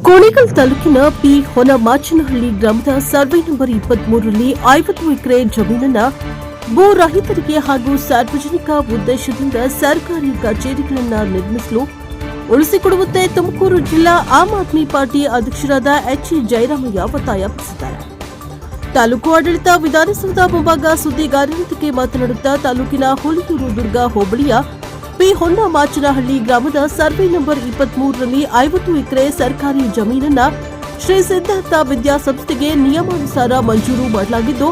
ಕುಣಿಗಲ್ ತಾಲೂಕಿನ ಪಿ ಹೊನಮಾಚನಹಳ್ಳಿ ಗ್ರಾಮದ survey number 23ರಲ್ಲಿ 50 ಎಕರೆ ಜಮೀನನ್ನ ಭೂ ರಹಿತರಿಗೆ ಹಾಗೂ ಸಾರ್ವಜನಿಕ ಉದ್ದೇಶದಿಂದ ಸರ್ಕಾರಿ ಕಚೇರಿಗಳನ್ನು ನಿರ್ಮಿಸಲು ಉಳಿಸಿಕೊಡುವಂತೆ ತುಮಕೂರು ಜಿಲ್ಲಾ ಆಮ್ ಆದ್ಮಿ ಪಾರ್ಟಿ ಅಧ್ಯಕ್ಷರಾದ ಎಚ್ ಜಯರಾಮಯ್ಯ ಒತ್ತಾಯಪಡಿಸಿದ್ದಾರೆ. ತಾಲೂಕು ಆಡಳಿತ ವಿಧಾನಸೌಧ ಮುಂಭಾಗ ಸುದ್ದಿಗಾರರೊಂದಿಗೆ ಮಾತನಾಡುತ್ತಾ ತಾಲೂಕಿನ ಹುಲಿಯೂರು ದುರ್ಗ ಹೋಬಳಿಯ ಪಿ ಹೊನ್ನಮಾಚನಹಳ್ಳಿ ಗ್ರಾಮದ ಸರ್ವೆ ನಂಬರ್ 23ರಲ್ಲಿ 50 ಎಕರೆ ಸರ್ಕಾರಿ ಜಮೀನನ್ನ ಶ್ರೀ ಸಿದ್ಧಾರ್ಥ ವಿದ್ಯಾಸಂಸ್ಥೆಗೆ ನಿಯಮಾನುಸಾರ ಮಂಜೂರು ಮಾಡಲಾಗಿದ್ದು,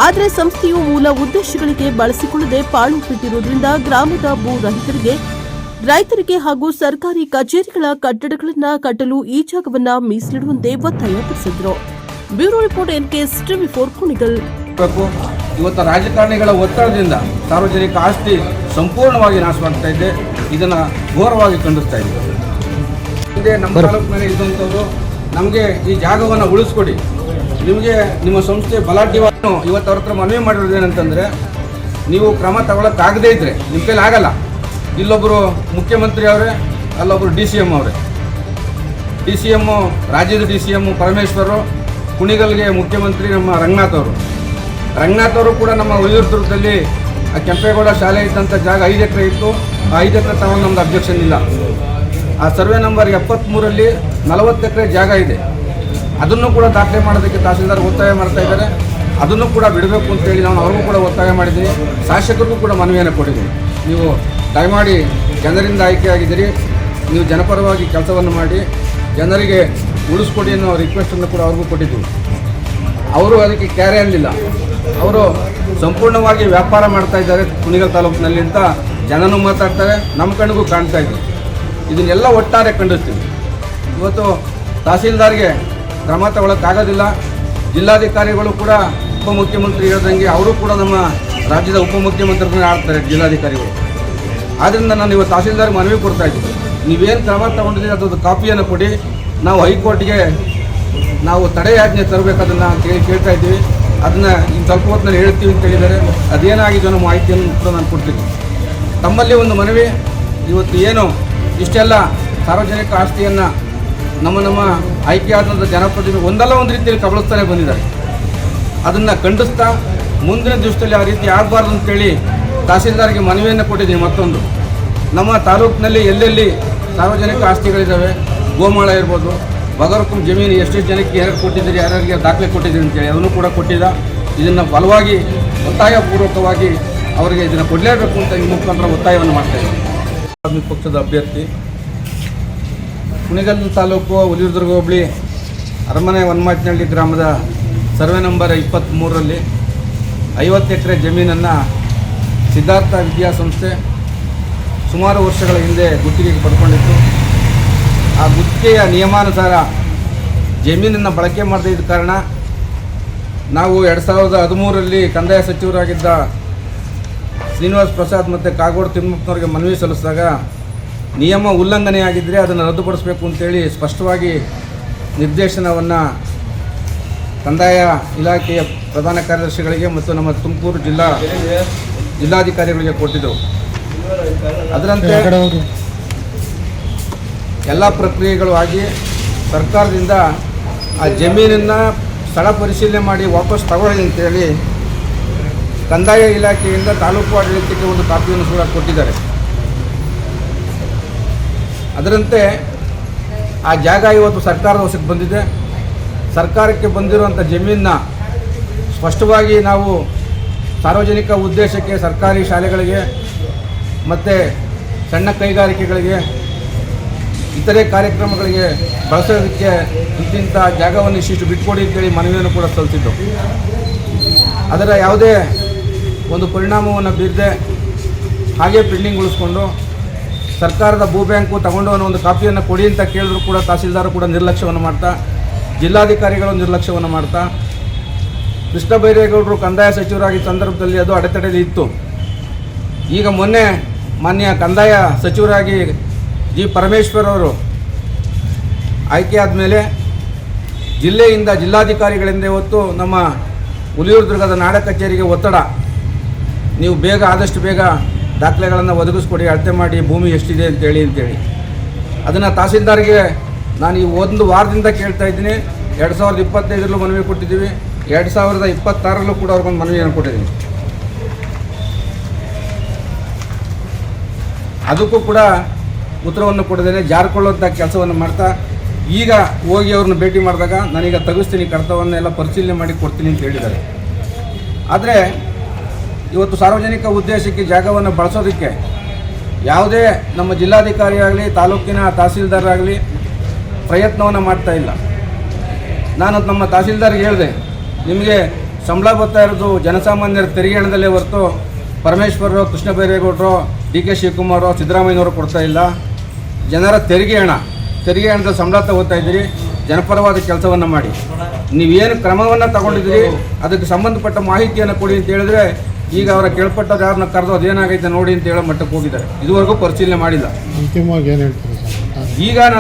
ಆದರೆ ಸಂಸ್ಥೆಯು ಮೂಲ ಉದ್ದೇಶಗಳಿಗೆ ಬಳಸಿಕೊಳ್ಳದೆ ಪಾಳು ಬಿಟ್ಟಿರುವುದರಿಂದ ಗ್ರಾಮದ ಭೂ ರೈತರಿಗೆ ಹಾಗೂ ಸರ್ಕಾರಿ ಕಚೇರಿಗಳ ಕಟ್ಟಡಗಳನ್ನು ಕಟ್ಟಲು ಈ ಜಾಗವನ್ನು ಮೀಸಲಿಡುವಂತೆ ಒತ್ತಾಯಪಡಿಸಿದರು. Bureau report NKS TV4 Kunigal. ಇವತ್ತು ರಾಜಕಾರಣಿಗಳ ಒತ್ತಡದಿಂದ ಸಾರ್ವಜನಿಕ ಆಸ್ತಿ ಸಂಪೂರ್ಣವಾಗಿ ನಾಶವಾಗ್ತಾ ಇದೆ. ಇದನ್ನು ಘೋರವಾಗಿ ಖಂಡಿಸ್ತಾ ಇದ್ದೀವಿ. ಹಿಂದೆ ನಮ್ಮ ತಾಲೂಕಿನಲ್ಲಿ ಇದ್ದಂಥವ್ರು ನಮಗೆ ಈ ಜಾಗವನ್ನು ಉಳಿಸ್ಕೊಡಿ, ನಿಮಗೆ ನಿಮ್ಮ ಸಂಸ್ಥೆ ಬಲಾಢ್ಯವನ್ನು ಇವತ್ತು ಅವ್ರ ಹತ್ರ ಮನವಿ ಮಾಡಿರೋದು ಏನಂತಂದರೆ, ನೀವು ಕ್ರಮ ತಗೊಳ್ಳೋಕ್ಕಾಗದೇ ಇದ್ದರೆ ನಿಮ್ಮ ಕೈಲಿ ಆಗಲ್ಲ. ಇಲ್ಲೊಬ್ಬರು ಮುಖ್ಯಮಂತ್ರಿ ಅವರೇ, ಅಲ್ಲೊಬ್ಬರು DCM ಅವರೇ. DCM ರಾಜ್ಯದ DCM ಪರಮೇಶ್ವರು, ಕುಣಿಗಲ್ಗೆ ಮುಖ್ಯಮಂತ್ರಿ ನಮ್ಮ ರಂಗನಾಥ್ ಅವರು ಕೂಡ ನಮ್ಮ ಹುಲಿಯೂರು ದುರ್ಗದಲ್ಲಿ ಕೆಂಪೇಗೌಡ ಶಾಲೆ ಇದ್ದಂಥ ಜಾಗ 5 ಎಕರೆ ಇತ್ತು. ಆ 5 ಎಕರೆ ತಗೊಂಡು ನಮ್ದು ಅಬ್ಜೆಕ್ಷನ್ ಇಲ್ಲ. ಆ ಸರ್ವೆ ನಂಬರ್ 73ರಲ್ಲಿ 40 ಎಕರೆ ಜಾಗ ಇದೆ. ಅದನ್ನು ಕೂಡ ದಾಖಲೆ ಮಾಡೋದಕ್ಕೆ ತಹಸೀಲ್ದಾರ್ ಒತ್ತಾಯ ಮಾಡ್ತಾ ಇದ್ದಾರೆ. ಅದನ್ನು ಕೂಡ ಬಿಡಬೇಕು ಅಂತೇಳಿ ನಾವು ಅವ್ರಿಗೂ ಕೂಡ ಒತ್ತಾಯ ಮಾಡಿದ್ದೀವಿ. ಶಾಸಕರಿಗೂ ಕೂಡ ಮನವಿಯನ್ನು ಕೊಟ್ಟಿದ್ದೀವಿ. ನೀವು ದಯಮಾಡಿ ಜನರಿಂದ ಆಯ್ಕೆಯಾಗಿದ್ದೀರಿ, ನೀವು ಜನಪರವಾಗಿ ಕೆಲಸವನ್ನು ಮಾಡಿ ಜನರಿಗೆ ಉಳಿಸ್ಕೊಡಿ ಅನ್ನೋ ರಿಕ್ವೆಸ್ಟನ್ನು ಕೂಡ ಅವ್ರಿಗೂ ಕೊಟ್ಟಿದ್ದೀವಿ. ಅವರು ಅದಕ್ಕೆ ಕ್ಯಾರೆ ಅನ್ನಲಿಲ್ಲ. ಅವರು ಸಂಪೂರ್ಣವಾಗಿ ವ್ಯಾಪಾರ ಮಾಡ್ತಾ ಇದ್ದಾರೆ ಕುಣಿಗಲ್ ತಾಲೂಕಿನಲ್ಲಿ ಅಂತ ಜನನೂ ಮಾತಾಡ್ತಾರೆ, ನಮ್ಮ ಕಣ್ಣಿಗೂ ಕಾಣ್ತಾ ಇದ್ದೀವಿ. ಇದನ್ನೆಲ್ಲ ಒಟ್ಟಾರೆ ಖಂಡಿಸ್ತೀವಿ. ಇವತ್ತು ತಹಸೀಲ್ದಾರ್ಗೆ ಕ್ರಮ ತಗೊಳ್ಳೋಕ್ಕಾಗೋದಿಲ್ಲ. ಜಿಲ್ಲಾಧಿಕಾರಿಗಳು ಕೂಡ ಉಪಮುಖ್ಯಮಂತ್ರಿ ಹೇಳ್ದಂಗೆ ಅವರು ಕೂಡ ನಮ್ಮ ರಾಜ್ಯದ ಉಪಮುಖ್ಯಮಂತ್ರಿಗಳನ್ನ ಆಡ್ತಾರೆ ಜಿಲ್ಲಾಧಿಕಾರಿಗಳು. ಆದ್ದರಿಂದ ನಾನು ಇವತ್ತು ತಹಸೀಲ್ದಾರ್ಗೆ ಮನವಿ ಕೊಡ್ತಾ ಇದ್ದೀನಿ, ನೀವೇನು ಕ್ರಮ ತಗೊಂಡಿದ್ದೀರಿ ಅದೊಂದು ಕಾಪಿಯನ್ನು ಕೊಡಿ, ನಾವು ಹೈಕೋರ್ಟ್ಗೆ ನಾವು ತಡೆಯಾಜ್ಞೆ ತರಬೇಕದನ್ನು ಅಂತೇಳಿ ಕೇಳ್ತಾ ಇದ್ದೀವಿ. ಅದನ್ನು ಇನ್ನು ಸ್ವಲ್ಪ ಹೊತ್ತಿನಲ್ಲಿ ಹೇಳ್ತೀವಿ ಅಂತ ಹೇಳಿದ್ದಾರೆ. ಅದೇನಾಗಿದೆ ನಮ್ಮ ಮಾಹಿತಿಯನ್ನು ಕೂಡ ನಾನು ಕೊಡ್ತೀನಿ. ತಮ್ಮಲ್ಲಿ ಒಂದು ಮನವಿ, ಇವತ್ತು ಏನು ಇಷ್ಟೆಲ್ಲ ಸಾರ್ವಜನಿಕ ಆಸ್ತಿಯನ್ನು ನಮ್ಮ ಆಯ್ಕೆಯಾದಂಥ ಜನಪ್ರತಿನಿಧಿ ಒಂದಲ್ಲ ಒಂದು ರೀತಿಯಲ್ಲಿ ಕಬಳಿಸ್ತಾನೆ ಬಂದಿದ್ದಾರೆ. ಅದನ್ನು ಖಂಡಿಸ್ತಾ ಮುಂದಿನ ದಿವಸದಲ್ಲಿ ಆ ರೀತಿ ಆಗಬಾರ್ದು ಅಂತೇಳಿ ತಹಸೀಲ್ದಾರ್ಗೆ ಮನವಿಯನ್ನು ಕೊಟ್ಟಿದ್ದೀನಿ. ಮತ್ತೊಂದು, ನಮ್ಮ ತಾಲೂಕಿನಲ್ಲಿ ಎಲ್ಲೆಲ್ಲಿ ಸಾರ್ವಜನಿಕ ಆಸ್ತಿಗಳಿದ್ದಾವೆ, ಗೋಮಾಳ ಇರ್ಬೋದು, ಬಗರ್ಕುಂ ಜಮೀನು ಎಷ್ಟು ಜನಕ್ಕೆ ಯಾರು ಕೊಟ್ಟಿದ್ದೀರಿ, ಯಾರ್ಯಾರಿಗೆ ದಾಖಲೆ ಕೊಟ್ಟಿದ್ದೀರಿ ಅಂತೇಳಿ ಅದನ್ನು ಕೂಡ ಕೊಟ್ಟಿದ್ದ. ಇದನ್ನು ಬಲವಾಗಿ ಒತ್ತಾಯಪೂರ್ವಕವಾಗಿ ಅವರಿಗೆ ಇದನ್ನು ಕೊಡಲೇಬೇಕು ಅಂತ ಈ ಮುಖಾಂತರ ಒತ್ತಾಯವನ್ನು ಮಾಡ್ತಾಯಿದ್ದಾರೆ. ಆಮ್ ಪಕ್ಷದ ಅಭ್ಯರ್ಥಿ ಕುಣಿಗಲ್ ತಾಲೂಕು ಹುಲಿಯೂರು ದುರ್ಗ ಹೋಬಳಿ ಅರಮನೆ ಹೊನ್ನಮಾಚನಹಳ್ಳಿ ಗ್ರಾಮದ ಸರ್ವೆ ನಂಬರ್ 23ರಲ್ಲಿ 50 ಎಕರೆ ಜಮೀನನ್ನು ಸಿದ್ಧಾರ್ಥ ವಿದ್ಯಾಸಂಸ್ಥೆ ಸುಮಾರು ವರ್ಷಗಳ ಹಿಂದೆ ಗುತ್ತಿಗೆಗೆ ಪಡ್ಕೊಂಡಿತ್ತು. ಆ ಗುತ್ತಿಗೆಯ ನಿಯಮಾನುಸಾರ ಜಮೀನನ್ನು ಬಳಕೆ ಮಾಡದೇ ಇದ್ದ ಕಾರಣ ನಾವು 2013ರಲ್ಲಿ ಕಂದಾಯ ಸಚಿವರಾಗಿದ್ದ ಶ್ರೀನಿವಾಸ್ ಪ್ರಸಾದ್ ಮತ್ತು ಕಾಗೋಡು ತಿಮ್ಮಪ್ಪನವರಿಗೆ ಮನವಿ ಸಲ್ಲಿಸಿದಾಗ ನಿಯಮ ಉಲ್ಲಂಘನೆಯಾಗಿದ್ದರೆ ಅದನ್ನು ರದ್ದುಪಡಿಸಬೇಕು ಅಂತೇಳಿ ಸ್ಪಷ್ಟವಾಗಿ ನಿರ್ದೇಶನವನ್ನು ಕಂದಾಯ ಇಲಾಖೆಯ ಪ್ರಧಾನ ಕಾರ್ಯದರ್ಶಿಗಳಿಗೆ ಮತ್ತು ನಮ್ಮ ತುಮಕೂರು ಜಿಲ್ಲಾಧಿಕಾರಿಗಳಿಗೆ ಕೊಟ್ಟಿದ್ದೆವು. ಅದರಂತೆ ಎಲ್ಲ ಪ್ರಕ್ರಿಯೆಗಳು ಆಗಿ ಸರ್ಕಾರದಿಂದ ಆ ಜಮೀನನ್ನು ಸ್ಥಳ ಪರಿಶೀಲನೆ ಮಾಡಿ ವಾಪಸ್ ತಗೊಳ್ಳಿ ಅಂತೇಳಿ ಕಂದಾಯ ಇಲಾಖೆಯಿಂದ ತಾಲೂಕು ಆಡಳಿತಕ್ಕೆ ಒಂದು ಕಾಪಿಯನ್ನು ಕೂಡ ಕೊಟ್ಟಿದ್ದಾರೆ. ಅದರಂತೆ ಆ ಜಾಗ ಇವತ್ತು ಸರ್ಕಾರದ ವಶಕ್ಕೆ ಬಂದಿದೆ. ಸರ್ಕಾರಕ್ಕೆ ಬಂದಿರುವಂಥ ಜಮೀನನ್ನ ಸ್ಪಷ್ಟವಾಗಿ ನಾವು ಸಾರ್ವಜನಿಕ ಉದ್ದೇಶಕ್ಕೆ, ಸರ್ಕಾರಿ ಶಾಲೆಗಳಿಗೆ ಮತ್ತು ಸಣ್ಣ ಕೈಗಾರಿಕೆಗಳಿಗೆ, ಇತರೆ ಕಾರ್ಯಕ್ರಮಗಳಿಗೆ ಬಳಸೋದಕ್ಕೆ ಇಂತಿಂಥ ಜಾಗವನ್ನು ಇಷ್ಟಿಷ್ಟು ಬಿಟ್ಕೊಡಿ ಅಂತೇಳಿ ಮನವಿಯನ್ನು ಕೂಡ ಸಲ್ಲಿಸಿದ್ದು. ಅದರ ಯಾವುದೇ ಒಂದು ಪರಿಣಾಮವನ್ನು ಬೀರದೆ ಹಾಗೆ ಪೆಂಡಿಂಗ್ಗೊಳಿಸ್ಕೊಂಡು ಸರ್ಕಾರದ ಭೂ ಬ್ಯಾಂಕು ತಗೊಂಡು ಅನ್ನೋ ಒಂದು ಕಾಪಿಯನ್ನು ಕೊಡಿ ಅಂತ ಕೇಳಿದ್ರು ಕೂಡ ತಹಸೀಲ್ದಾರ್ ಕೂಡ ನಿರ್ಲಕ್ಷ್ಯವನ್ನು ಮಾಡ್ತಾ, ಜಿಲ್ಲಾಧಿಕಾರಿಗಳು ನಿರ್ಲಕ್ಷ್ಯವನ್ನು ಮಾಡ್ತಾ, ಕೃಷ್ಣ ಬೈರೇಗೌಡರು ಕಂದಾಯ ಸಚಿವರಾಗಿದ್ದ ಸಂದರ್ಭದಲ್ಲಿ ಅದು ಅಡೆತಡೆಯಲ್ಲಿ ಇತ್ತು. ಈಗ ಮೊನ್ನೆ ಮಾನ್ಯ ಕಂದಾಯ ಸಚಿವರಾಗಿ ಜಿ ಪರಮೇಶ್ವರ್ ಅವರು ಆಯ್ಕೆಯಾದ ಮೇಲೆ ಜಿಲ್ಲೆಯಿಂದ ಜಿಲ್ಲಾಧಿಕಾರಿಗಳಿಂದ ಇವತ್ತು ನಮ್ಮ ಹುಲಿಯೂರು ದುರ್ಗದ ನಾಡ ಕಚೇರಿಗೆ ಒತ್ತಡ, ನೀವು ಆದಷ್ಟು ಬೇಗ ದಾಖಲೆಗಳನ್ನು ಒದಗಿಸ್ಕೊಡಿ, ಅಳತೆ ಮಾಡಿ ಭೂಮಿ ಎಷ್ಟಿದೆ ಅಂತೇಳಿ ಅದನ್ನು ತಹಸೀಲ್ದಾರ್ಗೆ ನಾನು ಈ ಒಂದು ವಾರದಿಂದ ಕೇಳ್ತಾ ಇದ್ದೀನಿ. 2025ರಲ್ಲೂ ಮನವಿ ಕೊಟ್ಟಿದ್ದೀವಿ, 2026ರಲ್ಲೂ ಕೂಡ ಅವ್ರಿಗೊಂದು ಮನವಿಯನ್ನು ಕೊಟ್ಟಿದ್ದೀನಿ. ಅದಕ್ಕೂ ಕೂಡ ಉತ್ತರವನ್ನು ಕೊಡದೇನೆ ಜಾರಿಕೊಳ್ಳುವಂಥ ಕೆಲಸವನ್ನು ಮಾಡ್ತಾ ಈಗ ಹೋಗಿ ಅವ್ರನ್ನ ಭೇಟಿ ಮಾಡಿದಾಗ ನಾನೀಗ ತೆಗೆಸ್ತೀನಿ, ಕರ್ತವ್ಯವನ್ನೆಲ್ಲ ಪರಿಶೀಲನೆ ಮಾಡಿ ಕೊಡ್ತೀನಿ ಅಂತ ಹೇಳಿದ್ದಾರೆ. ಆದರೆ ಇವತ್ತು ಸಾರ್ವಜನಿಕ ಉದ್ದೇಶಕ್ಕೆ ಜಾಗವನ್ನು ಬಳಸೋದಕ್ಕೆ ಯಾವುದೇ ನಮ್ಮ ಜಿಲ್ಲಾಧಿಕಾರಿ ಆಗಲಿ ತಾಲೂಕಿನ ತಹಸೀಲ್ದಾರ್ ಆಗಲಿ ಪ್ರಯತ್ನವನ್ನು ಮಾಡ್ತಾ ಇಲ್ಲ. ನಾನು ನಮ್ಮ ತಹಸೀಲ್ದಾರ್ಗೆ ಹೇಳಿದೆ, ನಿಮಗೆ ಸಂಬಳ ಬರ್ತಾ ಇರೋದು ಜನಸಾಮಾನ್ಯರ ತೆರಿಗೆ ಹಣದಲ್ಲೇ ಹೊರತು ಪರಮೇಶ್ವರರು, ಕೃಷ್ಣ ಬೈರೇಗೌಡರು, ಡಿ ಕೆ ಶಿವಕುಮಾರು, ಸಿದ್ದರಾಮಯ್ಯನವರು ಕೊಡ್ತಾ ಇಲ್ಲ. ಜನರ ತೆರಿಗೆ ಹಣದ ಸಂಬಳ ತಗೋತಾ ಇದ್ದೀರಿ. ಜನಪರವಾದ ಕೆಲಸವನ್ನು ಮಾಡಿ, ನೀವೇನು ಕ್ರಮವನ್ನು ತಗೊಂಡಿದ್ದೀರಿ ಅದಕ್ಕೆ ಸಂಬಂಧಪಟ್ಟ ಮಾಹಿತಿಯನ್ನು ಕೊಡಿ ಅಂತ ಹೇಳಿದ್ರೆ ಈಗ ಅವರ ಕೇಳ್ಪಟ್ಟವ್ರು ಯಾರನ್ನ ಕರೆದು ಅದೇನಾಗೈತೆ ನೋಡಿ ಅಂತ ಹೇಳೋ ಮಟ್ಟಕ್ಕೆ ಹೋಗಿದ್ದಾರೆ. ಇದುವರೆಗೂ ಪರಿಶೀಲನೆ ಮಾಡಿಲ್ಲ. ಅಂತಿಮವಾಗಿ ಏನು ಹೇಳ್ತಾರೆ ಸರ್? ಈಗ ನಾನು